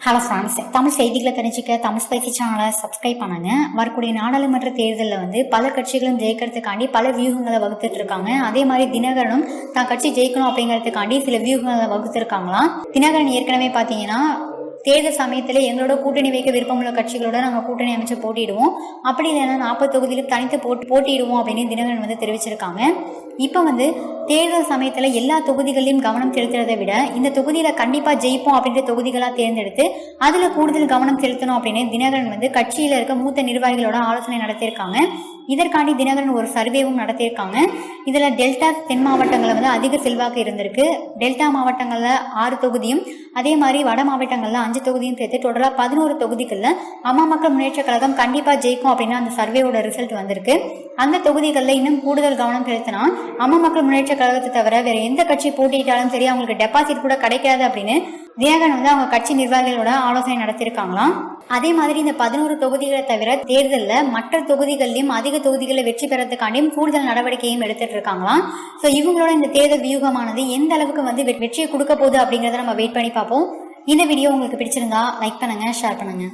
Hello friends, Tamil செய்திகளை தெரிஞ்சுக்க Tamil spicy சேனலை சப்ஸ்கிரைப் பண்ணுங்க. வரக்கூடிய நாடாளுமன்ற தேர்தலில் பல கட்சிகளும் ஜெயிக்கிறதுக்காண்டி பல வியூகங்களை வகுத்துட்டு இருக்காங்க. அதே மாதிரி தினகரனும் தான் கட்சி ஜெயிக்கணும் அப்படிங்கிறதுக்காண்டி சில வியூகங்களை வகுத்துருக்காங்களாம். தினகரன் ஏற்கனவே பார்த்தீங்கன்னா தேர்தல் சமயத்தில் எங்களோட கூட்டணி வைக்க விருப்பமுள்ள கட்சிகளோட நாங்கள் கூட்டணி அமைச்சு போட்டிடுவோம், அப்படி இல்லைன்னா 40 தொகுதியிலும் தனித்து போட்டிடுவோம் அப்படின்னு தினகரன் தெரிவிச்சிருக்காங்க. இப்போ தேர்தல் சமயத்தில் எல்லா தொகுதிகளையும் கவனம் செலுத்துறதை விட இந்த தொகுதியில் கண்டிப்பாக ஜெயிப்போம் அப்படின்ற தொகுதிகளாக தேர்ந்தெடுத்து அதில் கூடுதல் கவனம் செலுத்தணும் அப்படின்னு தினகரன் கட்சியில் இருக்க மூத்த நிர்வாகிகளோட ஆலோசனை நடத்தியிருக்காங்க. இதற்காண்டி தினகரன் ஒரு சர்வேவும் நடத்தியிருக்காங்க. இதில் டெல்டா தென் மாவட்டங்களில் அதிக செல்வாக்கு இருந்திருக்கு. டெல்டா மாவட்டங்களில் 6 தொகுதியும் அதே மாதிரி வட மாவட்டங்களில் 5 தொகுதியும் சேர்த்து டோட்டலாக 11 தொகுதிகளில் அம்மா மக்கள் முன்னேற்ற கழகம் கண்டிப்பாக ஜெயிக்கும் அப்படின்னு அந்த சர்வேயோட ரிசல்ட் வந்திருக்கு. அந்த தொகுதிகளில் இன்னும் கூடுதல் கவனம் செலுத்தினா அம்மா மக்கள் முன்னேற்ற கழகத்தை தவிர வேற எந்த கட்சி போட்டியிட்டாலும் சரி அவங்களுக்கு டெபாசிட் கூட கிடைக்காது அப்படின்னு தினகரன் அவங்க கட்சி நிர்வாகிகளோட ஆலோசனை நடத்தியிருக்காங்களாம். அதே மாதிரி இந்த 11 தொகுதிகளை தவிர தேர்தலில் மற்ற தொகுதிகளிலும் அதிக தொகுதிகளை வெற்றி பெறதுக்காண்டியும் கூடுதல் நடவடிக்கையும் எடுத்துட்டு இருக்காங்களாம். ஸோ இவங்களோட இந்த தேர்தல் வியூகமானது எந்த அளவுக்கு வெற்றியை கொடுக்க போகுது அப்படிங்கிறத நம்ம வெயிட் பண்ணி பார்ப்போம். இந்த வீடியோ உங்களுக்கு பிடிச்சிருந்தா லைக் பண்ணுங்க, ஷேர் பண்ணுங்க.